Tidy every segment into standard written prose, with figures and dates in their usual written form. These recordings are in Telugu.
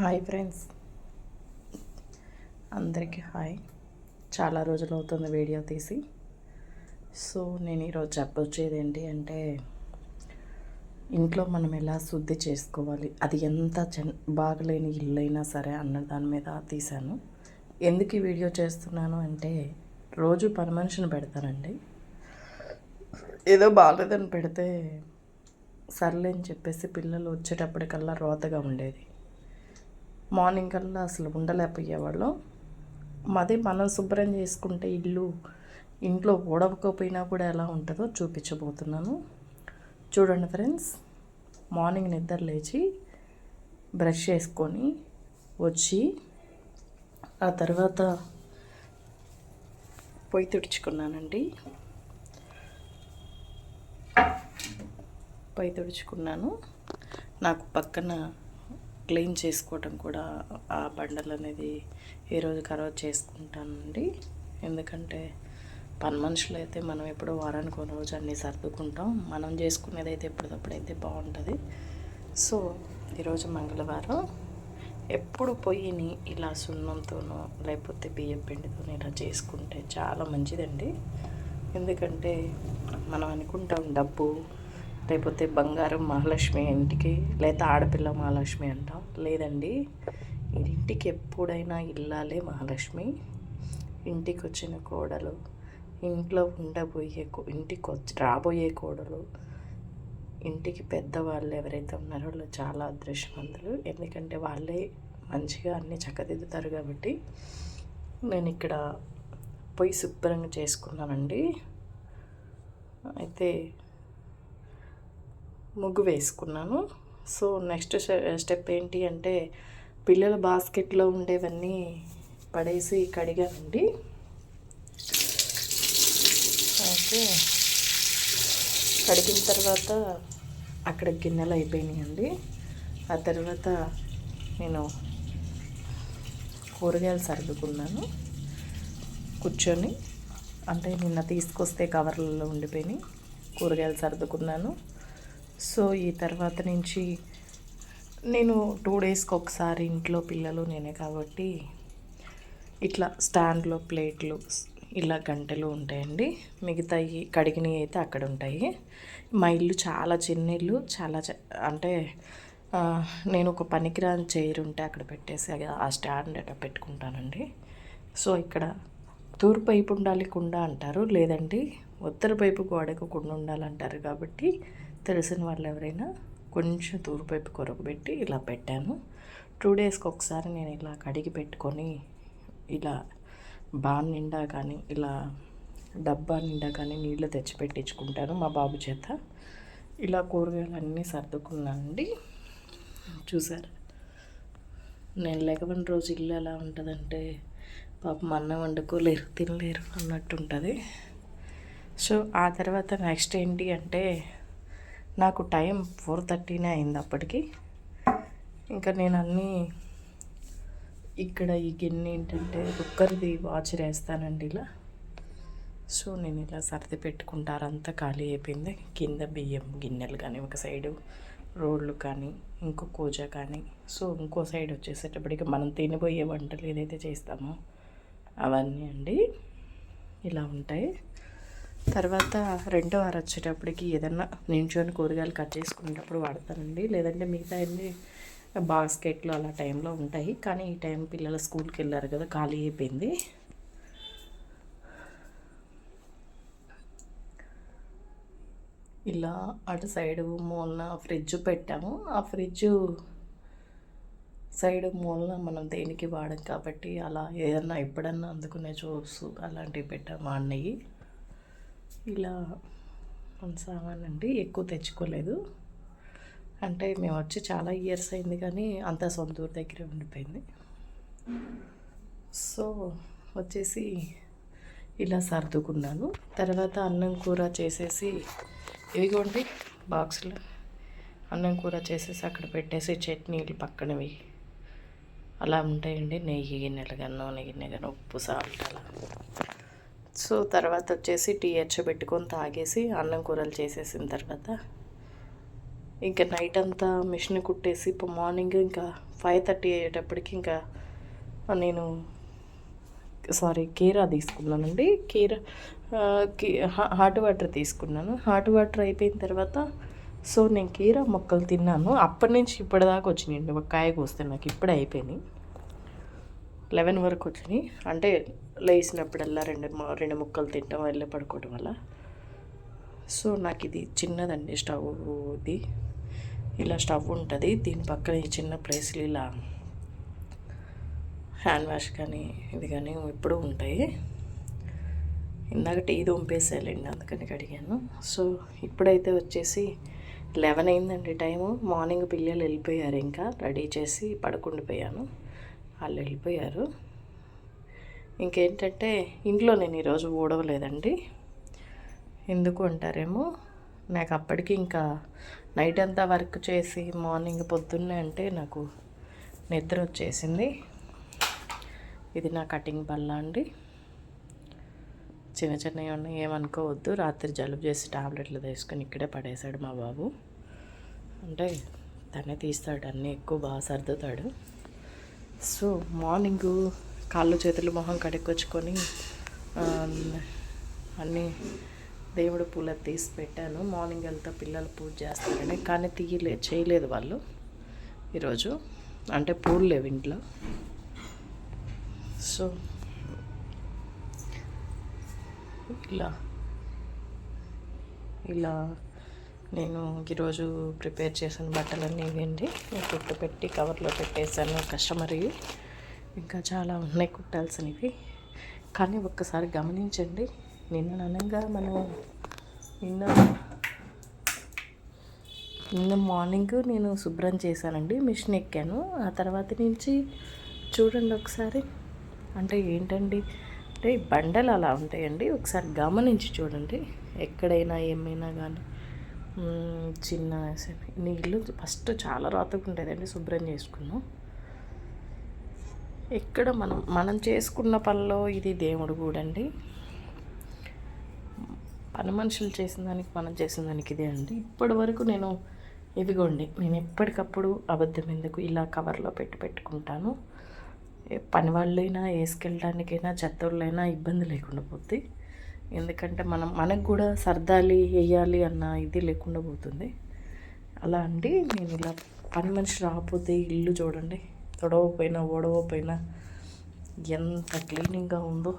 హాయ్ ఫ్రెండ్స్, అందరికీ హాయ్. చాలా రోజులు అవుతుంది వీడియో తీసి. సో నేను ఈరోజు చెప్పొచ్చేది ఏంటి అంటే, ఇంట్లో మనం ఎలా శుద్ధి చేసుకోవాలి, అది ఎంత బాగలేని ఇల్లు అయినా సరే అన్న దాని మీద తీశాను. ఎందుకు ఈ వీడియో చేస్తున్నాను అంటే, రోజు పని మనిషిని పెడతానండి. ఏదో బాగాలేదని పెడితే సర్లే అని చెప్పేసి పిల్లలు వచ్చేటప్పటికల్లా రోతగా ఉండేది. మార్నింగ్ కల్లా అసలు ఉండలేకపోయేవాళ్ళం. అదే మనం శుభ్రం చేసుకుంటే ఇంట్లో ఊడవకపోయినా కూడా ఎలా ఉంటుందో చూపించబోతున్నాను. చూడండి ఫ్రెండ్స్, మార్నింగ్ నిద్ర లేచి బ్రష్ చేసుకొని వచ్చి ఆ తర్వాత పొయ్యి తుడుచుకున్నానండి. పొయ్యి తుడుచుకున్నాను. నాకు పక్కన క్లీన్ చేసుకోవటం కూడా ఆ బండలు అనేది ఏ రోజు కరోజు చేసుకుంటానండి. ఎందుకంటే పని మనుషులు అయితే మనం ఎప్పుడో వారానికి ఒక రోజు అన్నీ సర్దుకుంటాం. మనం చేసుకునేది అయితే ఎప్పటికప్పుడైతే బాగుంటుంది. సో ఈరోజు మంగళవారం. ఎప్పుడు పొయ్యిని ఇలా సున్నంతోనో లేకపోతే బియ్యం పిండితోనో ఇలా చేసుకుంటే చాలా మంచిదండి. ఎందుకంటే మనం అనుకుంటాం డబ్బు లేకపోతే బంగారం మహాలక్ష్మి ఇంటికి, లేదా ఆడపిల్ల మహాలక్ష్మి అంటాం. లేదండి, ఇంటికి ఎప్పుడైనా ఇల్లాలే మహాలక్ష్మి. ఇంటికి వచ్చిన కోడలు, ఇంట్లో ఇంటికి రాబోయే కోడలు, ఇంటికి పెద్దవాళ్ళు ఎవరైతే ఉన్నారో వాళ్ళు చాలా అదృష్టవంతులు. ఎందుకంటే వాళ్ళే మంచిగా అన్నీ చక్కదిద్దుతారు. కాబట్టి నేను ఇక్కడ పొయ్యి శుభ్రంగా చేసుకున్నానండి. అయితే ముగ్గు వేసుకున్నాను. సో నెక్స్ట్ స్టెప్ ఏంటి అంటే, పిల్లల బాస్కెట్లో ఉండేవన్నీ పడేసి కడిగానండి. అయితే కడిగిన తర్వాత అక్కడ గిన్నెలు అయిపోయినాయండి. ఆ తర్వాత నేను కూరగాయలు సర్దుకున్నాను కూర్చొని. అంటే నిన్న తీసుకొస్తే కవర్లలో ఉండిపోయినాయి, కూరగాయలు సర్దుకున్నాను. సో ఈ తర్వాత నుంచి నేను 2 డేస్కి ఒకసారి ఇంట్లో పిల్లలు నేనే కాబట్టి ఇట్లా స్టాండ్లో ప్లేట్లు ఇలా గంటలు ఉంటాయండి. మిగతాయి కడిగినవి అయితే అక్కడ ఉంటాయి. మా ఇల్లు చాలా చిన్న ఇల్లు. అంటే నేను ఒక పనికిరాని చైర్ ఉంటే అక్కడ పెట్టేసి ఆ స్టాండ్ అట్లా పెట్టుకుంటానండి. సో ఇక్కడ తూర్పు వైపు ఉండాలి కుండ అంటారు, లేదండి ఉత్తర వైపు గోడకు కుండ ఉండాలంటారు. కాబట్టి తెలిసిన వాళ్ళు ఎవరైనా కొంచెం తూర్పు వైపు కొరకబెట్టి ఇలా పెట్టాను. 2 డేస్కి ఒకసారి నేను ఇలా కడిగి పెట్టుకొని ఇలా బాన్ నిండా కానీ ఇలా డబ్బా నిండా కానీ నీళ్ళు తెచ్చి పెట్టించుకుంటాను మా బాబు చేత. ఇలా కూరగాయలు అన్నీ సర్దుకున్నానండి. చూసారు, నేను లేకపోయిన రోజు ఇల్లు ఎలా ఉంటుందంటే, పాపం అన్నం వండుకోలేరు, తినలేరు అన్నట్టు ఉంటుంది. సో ఆ తర్వాత నెక్స్ట్ ఏంటి అంటే, నాకు టైం 4:30 అయింది అప్పటికి. ఇంకా నేను అన్నీ ఇక్కడ ఈ గిన్నె ఏంటంటే కుక్కర్ది వాచ్ వేస్తానండి ఇలా. సో నేను ఇలా సర్ది పెట్టుకుంటారు, అంతా ఖాళీ అయిపోయింది. కింద బియ్యం గిన్నెలు కానీ, ఒక సైడు రోళ్ళు కానీ, ఇంకో కూజ కానీ, సో ఇంకో సైడ్ వచ్చేసేటప్పటికి మనం తినబోయే వంటలు ఏదైతే చేస్తామో అవన్నీ అండి ఇలా ఉంటాయి. తర్వాత రెండో వారు వచ్చేటప్పటికి ఏదన్నా నించొని కూరగాయలు కట్ చేసుకునేటప్పుడు వాడతానండి. లేదంటే మిగతా అన్ని బాస్కెట్లు అలా టైంలో ఉంటాయి. కానీ ఈ టైం పిల్లలు స్కూల్కి వెళ్ళారు కదా, ఖాళీ అయిపోయింది. ఇలా అటు సైడు మూలన ఫ్రిడ్జ్ పెట్టాము. ఆ ఫ్రిడ్జ్ సైడ్ మూలన మనం దేనికి వాడం కాబట్టి అలా ఏదన్నా ఎప్పుడన్నా అందుకునే జోబ్స్ అలాంటివి పెట్టాము. అన్నయ్యి ఇలా మన సామాన్ అండి, ఎక్కువ తెచ్చుకోలేదు. అంటే మేము వచ్చి చాలా ఇయర్స్ అయింది, కానీ అంతా సొంత ఊరు దగ్గరే ఉండిపోయింది. సో వచ్చేసి ఇలా సర్దుకున్నాను. తర్వాత అన్నం కూర చేసేసి ఇవిగోండి బాక్సులు అన్నం కూర చేసేసి అక్కడ పెట్టేసి చట్నీలు పక్కనవి అలా ఉంటాయండి. నెయ్యి గిన్నెలు కానీ, నూనె గిన్నె కానీ, ఉప్పు సాల్ట్ అలా. సో తర్వాత వచ్చేసి టీ పెట్టుకొని తాగేసి అన్నం కూరలు చేసేసిన తర్వాత ఇంకా నైట్ అంతా మిషన్ కుట్టేసి ఇప్పుడు మార్నింగ్ ఇంకా 5:30 అయ్యేటప్పటికి ఇంకా నేను కీరా తీసుకున్నానండి. హాట్ వాటర్ తీసుకున్నాను. హాట్ వాటర్ అయిపోయిన తర్వాత సో నేను కీరా మొక్కలు తిన్నాను. అప్పటి నుంచి ఇప్పటిదాకా వచ్చినాయండి. ఒక కాయ కోస్తే నాకు ఇప్పుడే అయిపోయినాయి. 11 వరకు వచ్చినాయి. అంటే లేచినప్పుడల్లా రెండు ముక్కలు తింటాం వెళ్ళి పడుకోవడం వల్ల. సో నాకు ఇది చిన్నదండి స్టవ్. ఇది ఇలా స్టవ్ ఉంటుంది. దీని పక్కన ఈ చిన్న ప్లేస్లు ఇలా హ్యాండ్ వాష్ కానీ ఇది కానీ ఎప్పుడూ ఉంటాయి. ఇందాక టీ దొంపేసేయాలండి, అందుకని అడిగాను. సో ఇప్పుడైతే వచ్చేసి 11 అయిందండి టైము. మార్నింగ్ పిల్లలు వెళ్ళిపోయారు, ఇంకా రెడీ చేసి పడుకుండిపోయాను. వాళ్ళు వెళ్ళిపోయారు. ఇంకేంటంటే ఇంట్లో నేను ఈరోజు ఊడవలేదండి. ఎందుకు అంటారేమో, నాకు అప్పటికి ఇంకా నైట్ అంతా వర్క్ చేసి మార్నింగ్ పొద్దున్నే అంటే నాకు నిద్ర వచ్చేసింది. ఇది నా కటింగ్ బల్ల అండి. చిన్న చిన్నవి ఉన్నాయి, ఏమనుకోవద్దు. రాత్రి జలుబు చేసి టాబ్లెట్లు తీసుకొని ఇక్కడే పడేశాడు మా బాబు. అంటే తనే తీస్తాడు, అన్నీ ఎక్కువ బాగా సర్దుతాడు. సో మార్నింగు కాళ్ళు చేతులు మొహం కడుక్కొచ్చుకొని అన్నీ దేవుడు పూల తీసి పెట్టాను. మార్నింగ్ వెళ్తా పిల్లలు పూజ చేస్తారని, కానీ చేయలేదు వాళ్ళు ఈరోజు. అంటే పూలు లేవు ఇంట్లో. సో ఇలా నేను ఈరోజు ప్రిపేర్ చేసిన బట్టలన్నీ ఇవ్వండి. కుట్టు పెట్టి కవర్లో పెట్టేసాను. కస్టమర్వి ఇంకా చాలా ఉన్నాయి కుట్టాల్సినవి. కానీ ఒక్కసారి గమనించండి, నిన్న మార్నింగ్ నేను శుభ్రం చేశానండి, మిషన్ ఎక్కాను. ఆ తర్వాత నుంచి చూడండి ఒకసారి. అంటే ఏంటండి అంటే బండలు అలా ఉంటాయండి. ఒకసారి గమనించి చూడండి. ఎక్కడైనా ఏమైనా కానీ చిన్న నీళ్ళు ఫస్ట్ చాలా రాతగా ఉండేదండి, శుభ్రం చేసుకున్నాం. ఎక్కడ మనం చేసుకున్న పనిలో ఇది దేవుడు కూడా అండి. పని మనుషులు చేసిన దానికి మనం చేసిన దానికి ఇదే అండి. ఇప్పటి వరకు నేను ఎప్పటికప్పుడు అబద్ధం ఎందుకు ఇలా కవర్లో పెట్టుకుంటాను. పని వాళ్ళైనా వేసుకెళ్ళడానికైనా చెత్తోళ్ళైనా ఇబ్బంది లేకుండా పోతుంది. ఎందుకంటే మనకు కూడా సర్దాలి వేయాలి అన్న ఇది లేకుండా పోతుంది. అలా అండి నేను ఇలా పని మనిషి రాకపోతే ఇల్లు చూడండి, తొడవపోయినా ఓడవపోయినా ఎంత క్లీనింగ్గా ఉందో.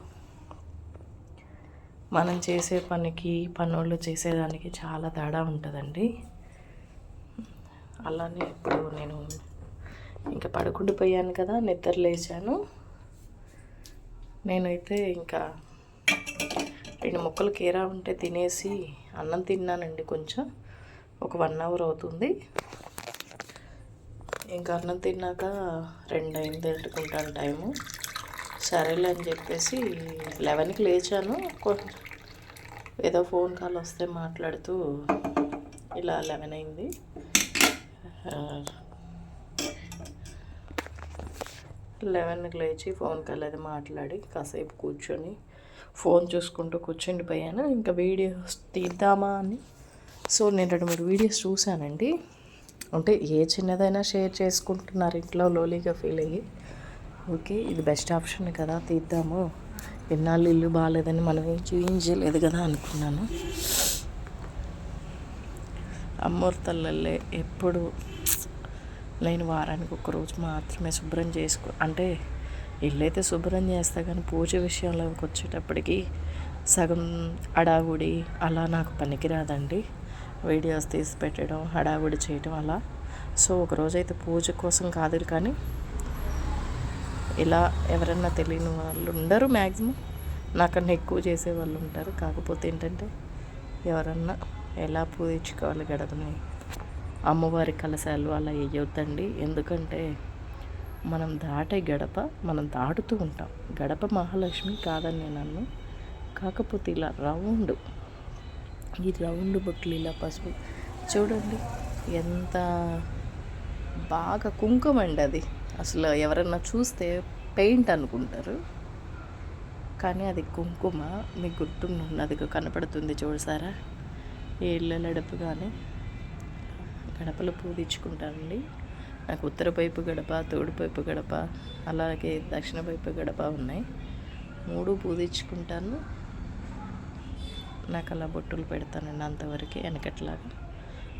మనం చేసే పనికి పనోళ్ళు చేసేదానికి చాలా తేడా ఉంటుందండి. అలానే ఇప్పుడు నేను ఇంకా పడుకుండిపోయాను కదా, నిద్ర లేచాను. నేనైతే ఇంకా 2 ముక్కలు కీరా ఉంటే తినేసి అన్నం తిన్నానండి. కొంచెం ఒక 1 అవర్ అవుతుంది. ఇంకా అన్నం తిన్నాక 2 అయింది పెట్టుకుంటాను టైము. సరేలే అని చెప్పేసి 11కి లేచాను. ఏదో ఫోన్ కాల్ వస్తే మాట్లాడుతూ ఇలా 11 అయింది. 11కి లేచి ఫోన్ కాల్ అది మాట్లాడి కాసేపు కూర్చొని ఫోన్ చూసుకుంటూ కూర్చుండిపోయాను. ఇంకా వీడియోస్ తీద్దామా అని. సో నేను 2-3 వీడియోస్ చూశానండి. అంటే ఏ చిన్నదైనా షేర్ చేసుకుంటున్నారు ఇంట్లో లోలీగా ఫీల్ అయ్యి. ఓకే, ఇది బెస్ట్ ఆప్షన్ కదా, తీద్దాము. ఎన్నాళ్ళు ఇల్లు బాగాలేదని మనం ఏం చూపించలేదు కదా అనుకున్నాను. అమ్మోర్తల్లే ఎప్పుడు నేను వారానికి 1 రోజు మాత్రమే శుభ్రం అంటే ఇల్లు అయితే శుభ్రం చేస్తా, కానీ పూజ విషయంలోకి వచ్చేటప్పటికి సగం హడావుడి అలా నాకు పనికిరాదండి. వీడియోస్ తీసి పెట్టడం, హడావుడి చేయడం అలా. సో ఒకరోజైతే పూజ కోసం కాదు, కానీ ఇలా ఎవరన్నా తెలియని వాళ్ళు ఉండరు. మ్యాక్సిమం నాకన్నా ఎక్కువ చేసేవాళ్ళు ఉంటారు. కాకపోతే ఏంటంటే ఎవరన్నా ఎలా పూజించుకోవాలి గడపని, అమ్మవారి కలశాలు అలా వేయొద్దండి. ఎందుకంటే మనం దాటే గడప మనం దాటుతూ ఉంటాం. గడప మహాలక్ష్మి కాదని నేను అన్ను. కాకపోతే ఇలా ఈ రౌండ్ బొట్లు ఇలా పసుపు చూడండి ఎంత బాగా కుంకుమ అండి. అది అసలు ఎవరన్నా చూస్తే పెయింట్ అనుకుంటారు, కానీ అది కుంకుమ. మీకు గుర్తున్నది కనపడుతుంది చూసారా, ఈ ఇళ్ళ గడప కానీ గడపలు పూజించుకుంటానండి. నాకు ఉత్తర వైపు గడప, తూర్పు వైపు గడప, అలాగే దక్షిణ వైపు గడప ఉన్నాయి. 3 పూజించుకుంటాను. నాకు అలా బొట్టులు పెడతానండి అంతవరకే, వెనకట్లాగా.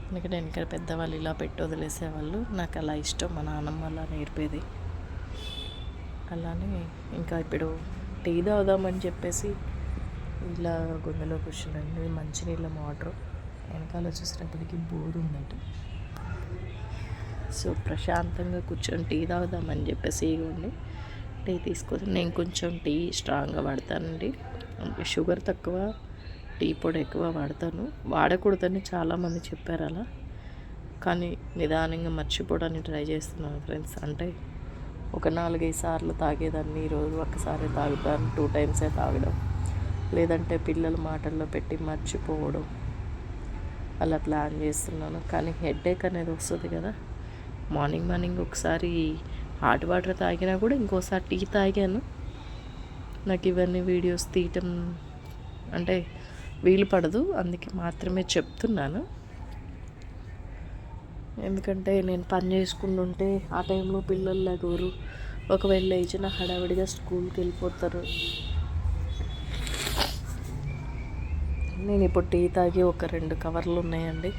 ఎందుకంటే వెనక పెద్దవాళ్ళు ఇలా పెట్టి వదిలేసేవాళ్ళు. నాకు అలా ఇష్టం, మా నాన్నమ్మ అలా నేర్పేది. అలానే ఇంకా ఇప్పుడు టీ తాగుదామని చెప్పేసి ఇలా గుండెలో కూర్చున్నాను. మంచినీళ్ళ మోటరు వెనకాల చూసినప్పటికీ బోరు ఉందట. సో ప్రశాంతంగా కూర్చొని టీ తాగుదామని చెప్పేసి ఇవ్వండి టీ తీసుకొని. నేను కొంచెం టీ స్ట్రాంగ్గా వాడతానండి. షుగర్ తక్కువ, టీ పొడి ఎక్కువ వాడతాను. వాడకూడదని చాలామంది చెప్పారు అలా, కానీ నిదానంగా మర్చిపోవడానికి ట్రై చేస్తున్నాను ఫ్రెండ్స్. అంటే ఒక 4-5 సార్లు తాగేదాన్ని ఈరోజు ఒక్కసారి తాగుతాను, 2 టైమ్సే తాగడం, లేదంటే పిల్లల మాటల్లో పెట్టి మర్చిపోవడం, అలా ప్లాన్ చేస్తున్నాను. కానీ హెడేక్ అనేది వస్తుంది కదా. మార్నింగ్ ఒకసారి హాట్ వాటర్ తాగినా కూడా ఇంకోసారి టీ తాగాను. నాకు ఇవన్నీ వీడియోస్ తీయటం అంటే వీలు పడదు, అందుకే మాత్రమే చెప్తున్నాను. ఎందుకంటే నేను పని చేసుకుంటుంటే ఆ టైంలో పిల్లలు లేగోరు, ఒకవేళ లేచిన హడావిడిగా స్కూల్కి వెళ్ళిపోతారు. నేను ఇప్పుడు టీ తాగి ఒక 2 కవర్లు ఉన్నాయండి.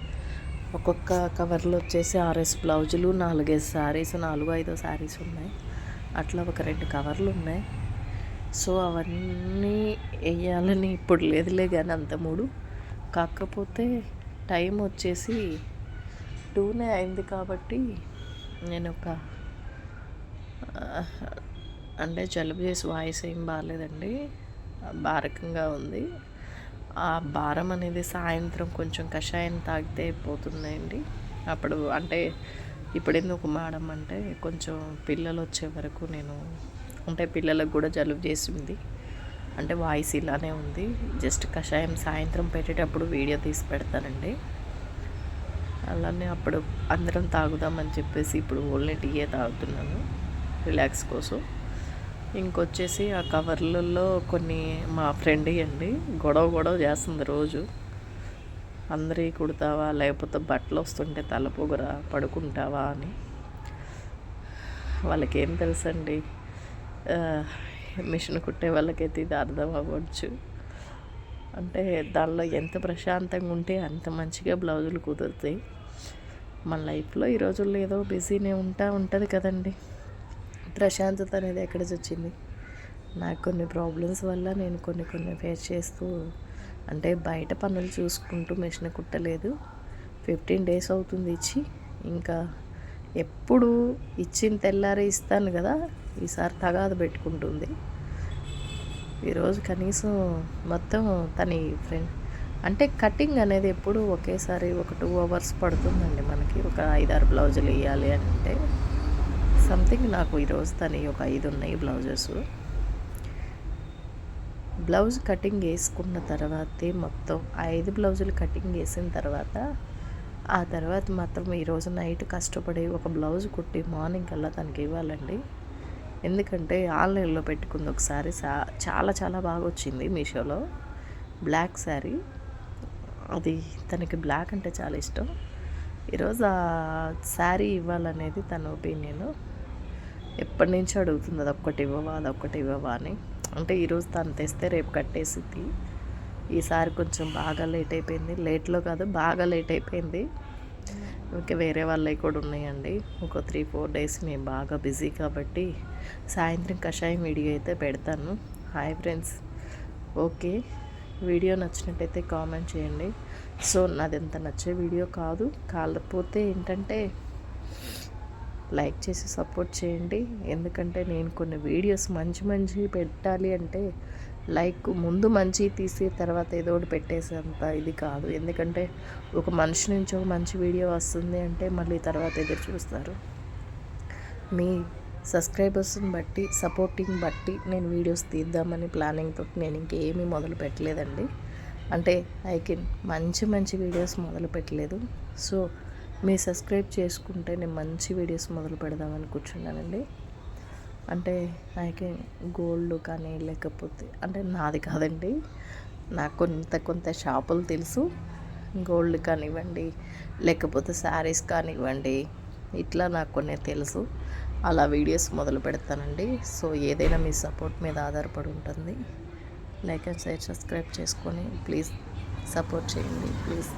ఒక్కొక్క కవర్లో వచ్చేసి 6 బ్లౌజులు, 4-5 శారీస్, 4-5 శారీస్ ఉన్నాయి. అట్లా ఒక 2 కవర్లు ఉన్నాయి. సో అవన్నీ వేయాలని ఇప్పుడు లేదులే కానీ అంత మూడు. కాకపోతే టైం వచ్చేసి 2నే అయింది కాబట్టి నేను అంటే జలుబు చేసి వాయిస్ ఏం బాగాలేదండి, భారకంగా ఉంది. ఆ భారం అనేది సాయంత్రం కొంచెం కషాయం తాగితే పోతుందండి. అప్పుడు అంటే ఇప్పుడు ఎందుకు మేడం అంటే కొంచెం పిల్లలు వచ్చే వరకు నేను అంటే పిల్లలకు కూడా జలుబు చేసింది, అంటే వాయిస్ ఇలానే ఉంది. జస్ట్ కషాయం సాయంత్రం పెట్టేటప్పుడు వీడియో తీసి పెడతానండి. అలానే అప్పుడు అందరం తాగుదామని చెప్పేసి ఇప్పుడు ఓన్లీ టీయే తాగుతున్నాను రిలాక్స్ కోసం. ఇంకొచ్చేసి ఆ కవర్లలో కొన్ని మా ఫ్రెండ్ అండి గొడవ చేస్తుంది రోజు. అందరి కుడతావా, లేకపోతే బట్టలు వస్తుంటే తలపొగరా పడుకుంటావా అని. వాళ్ళకేం తెలుసండి, మిషన్ కుట్టే వాళ్ళకైతే ఇది అర్థం అవ్వచ్చు. అంటే దానిలో ఎంత ప్రశాంతంగా ఉంటే అంత మంచిగా బ్లౌజులు కుదురుతాయి. మన లైఫ్లో ఈ రోజుల్లో ఏదో బిజీనే ఉంటుంది కదండి. ప్రశాంతత అనేది ఎక్కడ వచ్చింది? నాకు కొన్ని ప్రాబ్లమ్స్ వల్ల నేను కొన్ని ఫేస్ చేస్తూ, అంటే బయట పనులు చూసుకుంటూ మిషన్ కుట్టలేదు. 15 days అవుతుంది ఇచ్చి. ఇంకా ఎప్పుడు ఇచ్చిన తెల్లారి ఇస్తాను కదా, ఈసారి తగాదు పెట్టుకుంటుంది. ఈరోజు కనీసం మొత్తం తన ఫ్రెండ్ అంటే కటింగ్ అనేది ఎప్పుడు ఒకేసారి ఒక 2 hours పడుతుందండి మనకి. ఒక 5-6 బ్లౌజులు వేయాలి అంటే సంథింగ్ నాకు ఈరోజు తను ఒక 5 ఉన్నాయి బ్లౌజెస్. బ్లౌజ్ కటింగ్ వేసుకున్న తర్వాతే మొత్తం 5 బ్లౌజులు కటింగ్ వేసిన తర్వాత ఆ తర్వాత మాత్రం ఈరోజు నైట్ కష్టపడి ఒక బ్లౌజ్ కుట్టి మార్నింగ్ కల్లా తనకి ఇవ్వాలండి. ఎందుకంటే ఆన్లైన్లో పెట్టుకుంది ఒకసారి, చాలా బాగా వచ్చింది మీషోలో. బ్లాక్ శారీ, అది తనకి బ్లాక్ అంటే చాలా ఇష్టం. ఈరోజు ఆ శారీ ఇవ్వాలనేది తన ఒపీనియన్. ఎప్పటి నుంచో అడుగుతుంది, అదొక్కటి ఇవ్వవా అని. అంటే ఈరోజు తను తెస్తే రేపు కట్టేసింది. ఈసారి కొంచెం బాగా లేట్ అయిపోయింది. లేట్లో కాదు, బాగా లేట్ అయిపోయింది. ఇంకా వేరే వాళ్ళవి కూడా ఉన్నాయండి. ఒక 3-4 days మేము బాగా బిజీ కాబట్టి సాయంత్రం కషాయం వీడియో అయితే పెడతాను. Hi friends, okay. వీడియో నచ్చినట్టయితే కామెంట్ చేయండి. సో నాది ఎంత నచ్చే వీడియో కాదు, కాకపోతే ఏంటంటే లైక్ చేసి సపోర్ట్ చేయండి. ఎందుకంటే నేను కొన్ని వీడియోస్ మంచి పెట్టాలి అంటే లైక్ ముందు మంచి తీసి తర్వాత ఏదో ఒకటి పెట్టేసేంత ఇది కాదు. ఎందుకంటే ఒక మనిషి నుంచి ఒక మంచి వీడియో వస్తుంది అంటే మళ్ళీ తర్వాత ఎదురు చూస్తారు. మీ సబ్స్క్రైబర్స్ని బట్టి, సపోర్టింగ్ బట్టి నేను వీడియోస్ తీద్దామని ప్లానింగ్ తోటి నేను ఇంకేమీ మొదలు పెట్టలేదండి. అంటే మంచి వీడియోస్ మొదలు పెట్టలేదు. సో మీ సబ్స్క్రైబ్ చేసుకుంటే నేను మంచి వీడియోస్ మొదలు పెడదామని కూర్చున్నానండి. అంటే గోల్డ్ కానీ లేకపోతే అంటే నాది కాదండి, నాకు కొంత షాపులు తెలుసు. గోల్డ్ కానివ్వండి, లేకపోతే శారీస్ కానివ్వండి, ఇట్లా నాకు కొన్ని తెలుసు. అలా వీడియోస్ మొదలు పెడతానండి. సో ఏదైనా మీ సపోర్ట్ మీద ఆధారపడి ఉంటుంది. లైక్ అండ్ షేర్, సబ్స్క్రైబ్ చేసుకొని ప్లీజ్ సపోర్ట్ చేయండి ప్లీజ్.